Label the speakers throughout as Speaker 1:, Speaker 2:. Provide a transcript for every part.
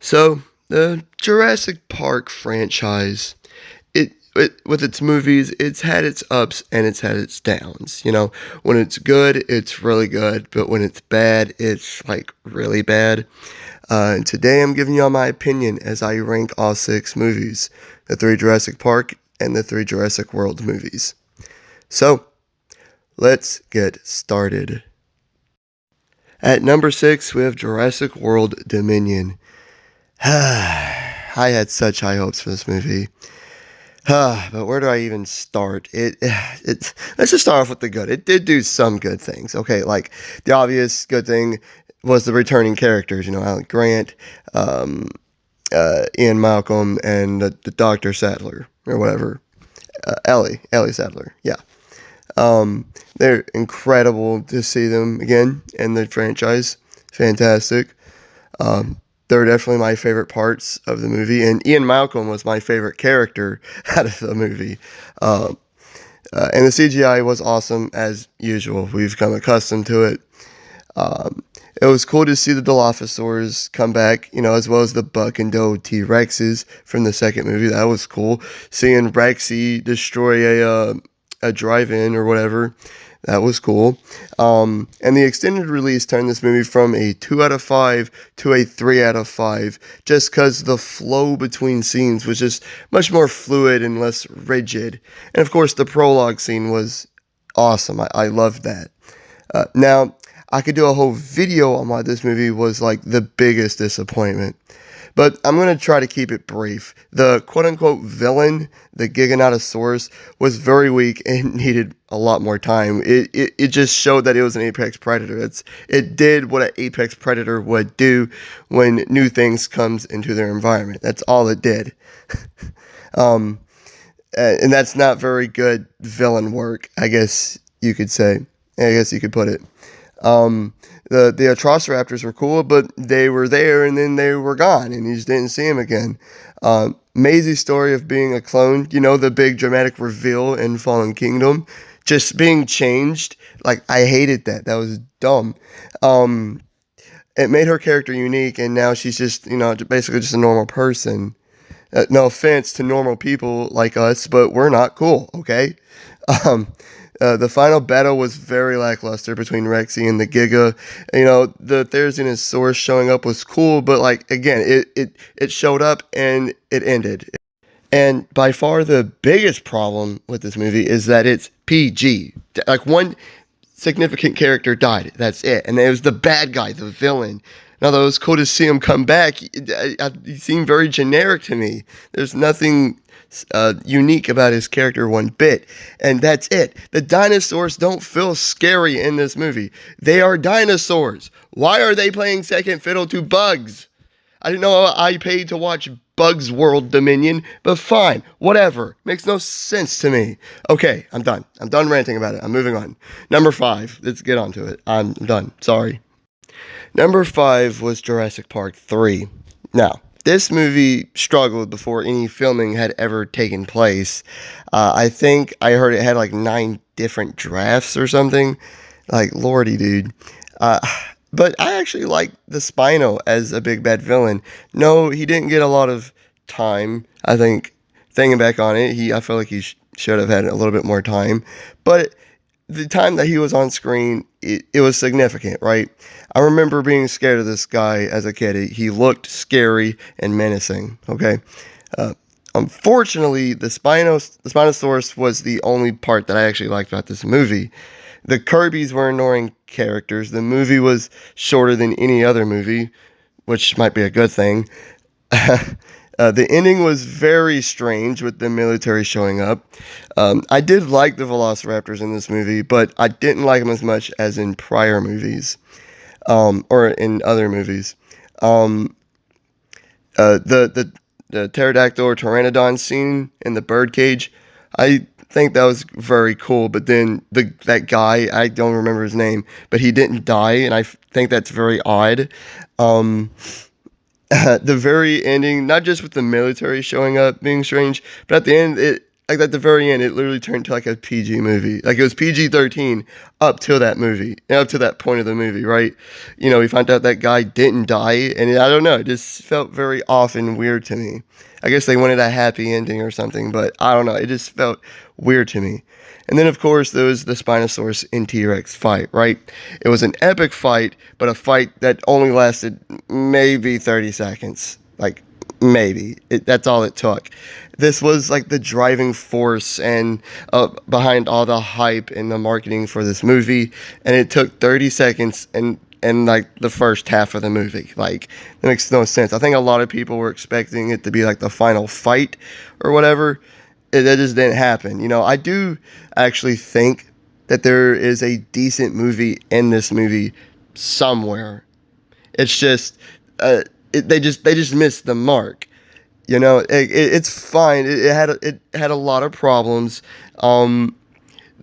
Speaker 1: So, the Jurassic Park franchise, it with its movies, it's had its ups and it's had its downs. When it's good, it's really good, but when it's bad, it's like really bad. And today I'm giving you all my opinion as I rank all six movies, the three Jurassic Park and the three Jurassic World movies. So, let's get started. At number six, we have Jurassic World Dominion. I had such high hopes for this movie. But where do I even start? Let's just start off with the good. It did do some good things. Okay, like the obvious good thing was the returning characters. Alan Grant, Ian Malcolm, and the Dr. Sadler or whatever. Ellie Sadler. Yeah. They're incredible to see them again in the franchise. Fantastic. They're definitely my favorite parts of the movie, and Ian Malcolm was my favorite character out of the movie. And the CGI was awesome as usual. We've come accustomed to it. It was cool to see the Dilophosaurs come back, as well as the Buck and Doe T-Rexes from the second movie. That was cool. Seeing Rexy destroy a drive-in or whatever. That was cool. And the extended release turned this movie from a 2 out of 5 to a 3 out of 5, just because the flow between scenes was just much more fluid and less rigid. And of course, the prologue scene was awesome. I loved that. Now, I could do a whole video on why this movie was like the biggest disappointment. But I'm going to try to keep it brief. The quote-unquote villain, the Giganotosaurus, was very weak and needed a lot more time. It just showed that it was an apex predator. It did what an apex predator would do when new things comes into their environment. That's all it did. And that's not very good villain work, I guess you could say. I guess you could put it. The Atrociraptors were cool, but they were there and then they were gone, and you just didn't see them again. Maisie's story of being a clone, the big dramatic reveal in Fallen Kingdom, just being changed. Like, I hated that. That was dumb. It made her character unique, and now she's just, basically just a normal person. No offense to normal people like us, but we're not cool, okay? The final battle was very lackluster between Rexy and the Giga. The Therizinosaurus showing up was cool, but again, it showed up and it ended. And by far the biggest problem with this movie is that it's PG. Like, one significant character died. That's it. And it was the bad guy, the villain. Now, though it was cool to see him come back, he seemed very generic to me. There's nothing unique about his character one bit. And that's it. The dinosaurs don't feel scary in this movie. They are dinosaurs. Why are they playing second fiddle to bugs? I didn't know I paid to watch Bugs World Dominion, but fine, whatever. Makes no sense to me. Okay, I'm done. I'm done ranting about it. I'm moving on. Number 5. Let's get on to it. I'm done. Sorry. Number 5 was Jurassic Park 3. Now, this movie struggled before any filming had ever taken place. I think I heard it had like 9 different drafts or something. Like, lordy, dude. But I actually like the Spino as a big bad villain. No, he didn't get a lot of time. I think, thinking back on it, I feel like he should have had a little bit more time. But the time that he was on screen, it was significant, right? I remember being scared of this guy as a kid. He looked scary and menacing, okay? Unfortunately, the Spinosaurus was the only part that I actually liked about this movie. The Kirbys were annoying characters. The movie was shorter than any other movie, which might be a good thing. The ending was very strange with the military showing up. I did like the Velociraptors in this movie, but I didn't like them as much as in prior movies, or in other movies. The pterodactyl or pteranodon scene in the birdcage, I think that was very cool. But then that guy, I don't remember his name, but he didn't die, and I think that's very odd. The very ending, not just with the military showing up being strange, but at the end, like at the very end, it literally turned to like a PG movie. Like it was PG-13 up till that movie, up to that point of the movie, right? We found out that guy didn't die, and I don't know, it just felt very off and weird to me. I guess they wanted a happy ending or something, but I don't know, it just felt weird to me. And then, of course, there was the Spinosaurus and T-Rex fight, right? It was an epic fight, but a fight that only lasted maybe 30 seconds. Like, maybe. That's all it took. This was like the driving force and behind all the hype and the marketing for this movie, and it took 30 seconds and like the first half of the movie. Like, that makes no sense. I think a lot of people were expecting it to be like the final fight or whatever. That just didn't happen. I do actually think that there is a decent movie in this movie somewhere. It's just they just missed the mark. It's fine. It had a lot of problems. The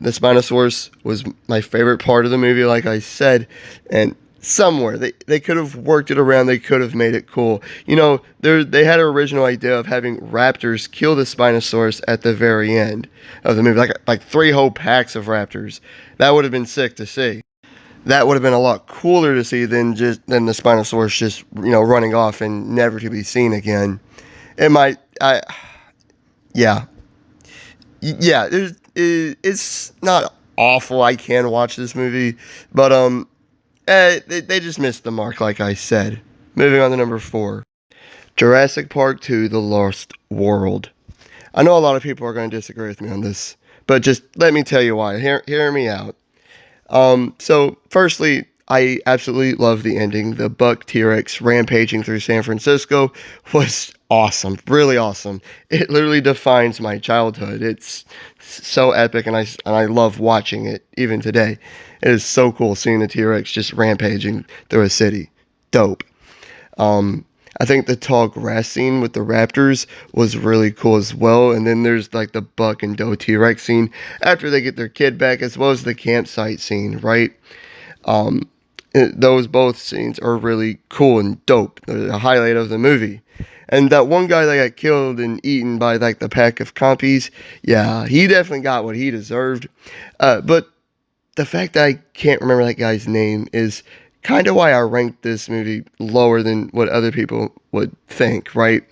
Speaker 1: Spinosaurus was my favorite part of the movie, like I said, and somewhere they could have worked it around. They could have made it cool. They had an original idea of having raptors kill the Spinosaurus at the very end of the movie, like three whole packs of raptors. That would have been sick to see. That would have been a lot cooler to see than the Spinosaurus just running off and never to be seen again. It might I Yeah, yeah. It's not awful. I can watch this movie, but they just missed the mark, like I said. Moving on to number 4, Jurassic Park 2: The Lost World. I know a lot of people are going to disagree with me on this, but just let me tell you why. Hear me out. So firstly, I absolutely love the ending. The buck T-Rex rampaging through San Francisco was awesome, really awesome. It literally defines my childhood. It's so epic, and I love watching it even today. It is so cool seeing the T-Rex just rampaging through a city. Dope. Um, I think the tall grass scene with the raptors was really cool as well. And then there's like the buck and doe T-Rex scene after they get their kid back, as well as the campsite scene, right? Um, those both scenes are really cool and dope. They're the highlight of the movie. And that one guy that got killed and eaten by like the pack of compies, yeah, he definitely got what he deserved. But the fact that I can't remember that guy's name is kind of why I ranked this movie lower than what other people would think, right?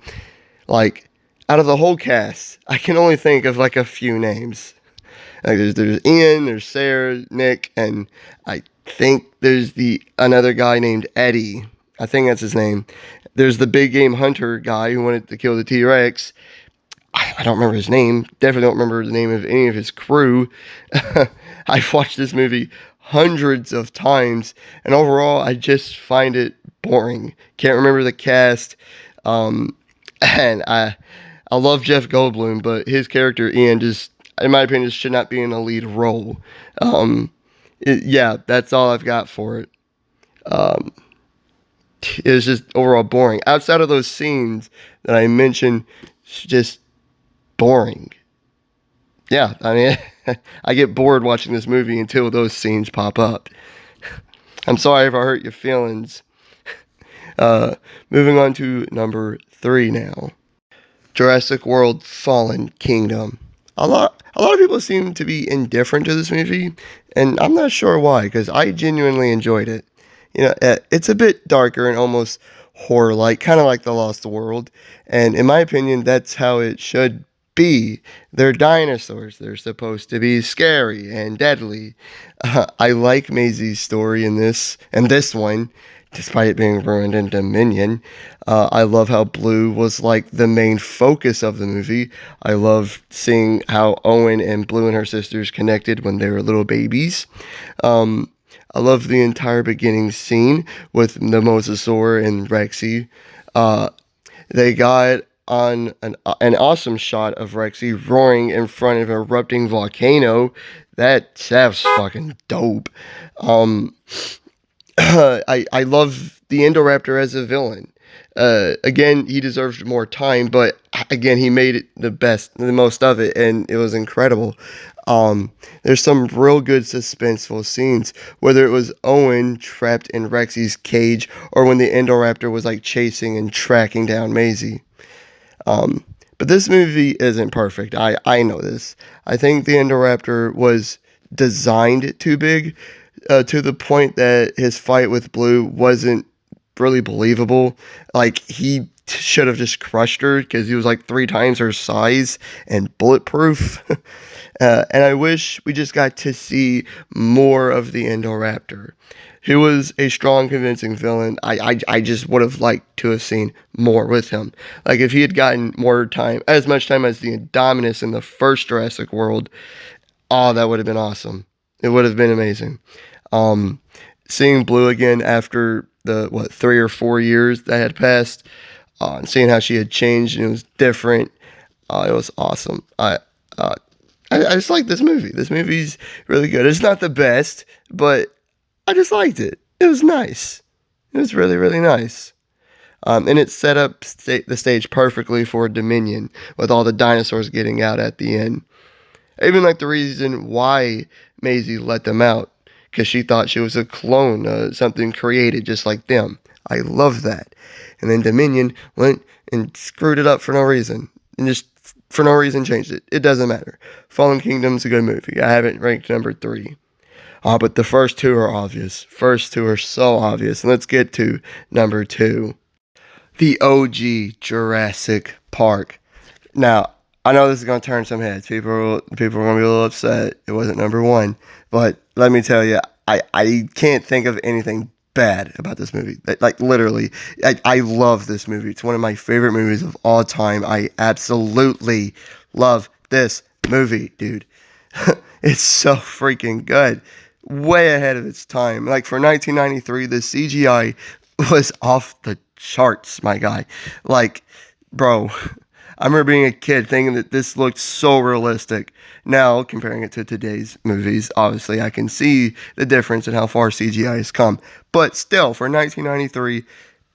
Speaker 1: Like, out of the whole cast, I can only think of like a few names. Like there's Ian, there's Sarah, Nick, and I think there's the another guy named Eddie. I think that's his name. There's the big game hunter guy who wanted to kill the T-Rex. I don't remember his name. Definitely don't remember the name of any of his crew. I've watched this movie hundreds of times, and overall, I just find it boring. Can't remember the cast. And I love Jeff Goldblum, but his character Ian just, in my opinion, should not be in a lead role. Yeah, that's all I've got for it. Um, it's just overall boring. Outside of those scenes that I mentioned, it's just boring. Yeah, I mean, I get bored watching this movie until those scenes pop up. I'm sorry if I hurt your feelings. Uh, Moving on to number 3 now. Jurassic World: Fallen Kingdom. A lot of people seem to be indifferent to this movie, and I'm not sure why, because I genuinely enjoyed it. It's a bit darker and almost horror-like, kind of like The Lost World, and in my opinion, that's how it should be. They're dinosaurs. They're supposed to be scary and deadly. I like Maisie's story in this one, despite it being ruined in Dominion. I love how Blue was like the main focus of the movie. I love seeing how Owen and Blue and her sisters connected when they were little babies. Um, I love the entire beginning scene with the Mosasaur and Rexy. Uh, they got on an awesome shot of Rexy roaring in front of an erupting volcano. That was fucking dope. Um, I love the Indoraptor as a villain. Again, he deserved more time, but again, he made it the most of it, and it was incredible. There's some real good suspenseful scenes, whether it was Owen trapped in Rexy's cage or when the Indoraptor was like chasing and tracking down Maisie. Um, But this movie isn't perfect. I know this. I think the Indoraptor was designed too big, to the point that his fight with Blue wasn't really believable. Like, he should have just crushed her because he was like 3 times her size and bulletproof. And I wish we just got to see more of the Indoraptor. He was a strong, convincing villain. I just would have liked to have seen more with him. Like, if he had gotten more time, as much time as the Indominus in the first Jurassic World, oh, that would have been awesome. It would have been amazing. Um, Seeing Blue again after the, what, 3 or 4 years that had passed, and seeing how she had changed and it was different, it was awesome. Uh, I just like this movie. This movie's really good. It's not the best, but I just liked it. It was nice. It was really, really nice. And it set up the stage perfectly for Dominion with all the dinosaurs getting out at the end. I even like the reason why Maisie let them out, because she thought she was a clone, something created just like them. I love that. And then Dominion went and screwed it up for no reason, and just for no reason changed it. It doesn't matter. Fallen Kingdom's a good movie. I have it ranked number 3. But the first two are obvious. First two are so obvious. And let's get to number 2. The OG Jurassic Park. Now, I know this is going to turn some heads. People are going to be a little upset it wasn't number 1. But let me tell you, I can't think of anything bad about this movie. Like literally, I love this movie. It's one of my favorite movies of all time. I absolutely love this movie, dude. It's so freaking good. Way ahead of its time. Like, for 1993, the CGI was off the charts, my guy. Like, bro, I remember being a kid thinking that this looked so realistic. Now, comparing it to today's movies, obviously I can see the difference in how far CGI has come. But still, for 1993,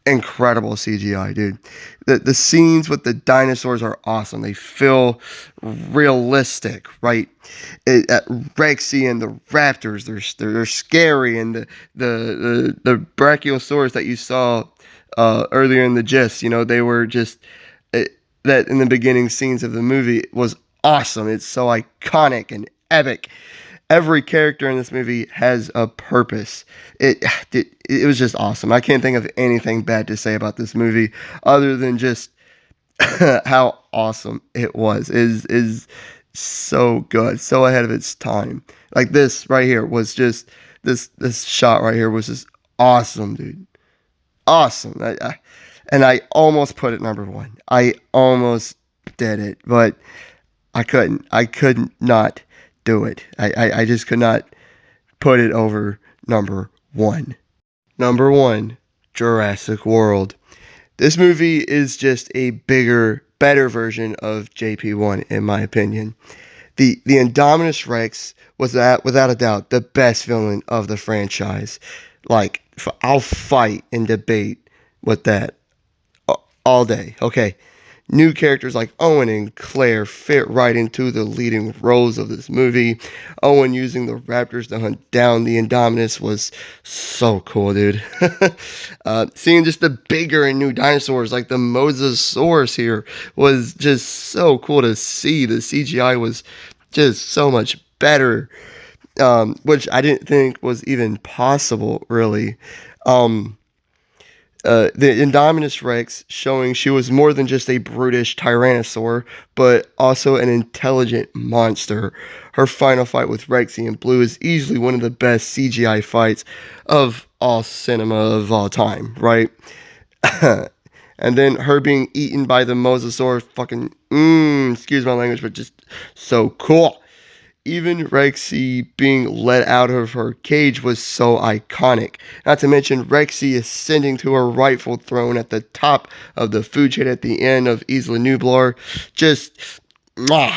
Speaker 1: incredible CGI, dude. The scenes with the dinosaurs are awesome. They feel realistic, right? Rexy and the raptors, they're scary, and the brachiosaurus that you saw earlier in the gist, they were just that in the beginning scenes of the movie was awesome. It's so iconic and epic. Every character in this movie has a purpose. It was just awesome. I can't think of anything bad to say about this movie other than just how awesome it was. Is so good, so ahead of its time. Like, this right here was just this shot right here was just awesome, dude. Awesome. And I almost put it number 1. I almost did it, but I couldn't. I could not do it. I just could not put it over number 1. Number 1, Jurassic World. This movie is just a bigger, better version of JP1, in my opinion. The Indominus Rex was, that without a doubt, the best villain of the franchise. Like, I'll fight and debate with that all day. Okay, new characters like Owen and Claire fit right into the leading roles of this movie. Owen using the raptors to hunt down the Indominus was so cool, dude. Seeing just the bigger and new dinosaurs like the Mosasaurus here was just so cool to see. The CGI was just so much better, which I didn't think was even possible, really. Um, the Indominus Rex showing she was more than just a brutish tyrannosaur, but also an intelligent monster. Her final fight with Rexy and Blue is easily one of the best CGI fights of all cinema of all time, right? And then her being eaten by the Mosasaur, fucking, excuse my language, but just so cool. Even Rexy being let out of her cage was so iconic. Not to mention Rexy ascending to her rightful throne at the top of the food chain at the end of Isla Nublar. Just, mwah,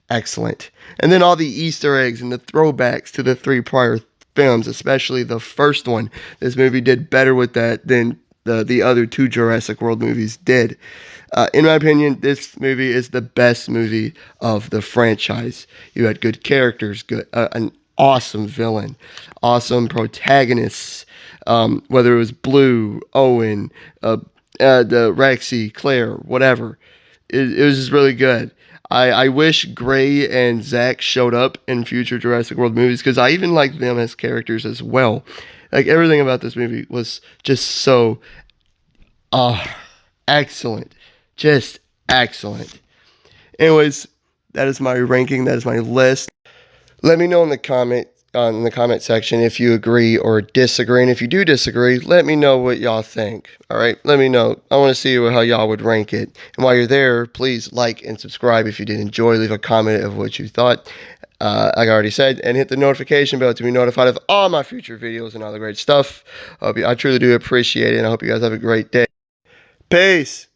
Speaker 1: excellent. And then all the Easter eggs and the throwbacks to the 3 prior films, especially the first one. This movie did better with that than the other 2 Jurassic World movies did. In my opinion, this movie is the best movie of the franchise. You had good characters, an awesome villain, awesome protagonists. Whether it was Blue, Owen, the Rexy, Claire, whatever. it was just really good. I wish Gray and Zach showed up in future Jurassic World movies because I even like them as characters as well. Like everything about this movie was just so uh excellent. Just excellent. Anyways, that is my ranking, that is my list. Let me know in the comment section if you agree or disagree. And if you do disagree, let me know what y'all think. All right, let me know. I want to see how y'all would rank it. And while you're there, please like and subscribe if you did enjoy. Leave a comment of what you thought. Like I already said, and hit the notification bell to be notified of all my future videos and all the great stuff. I truly do appreciate it, and I hope you guys have a great day. Peace.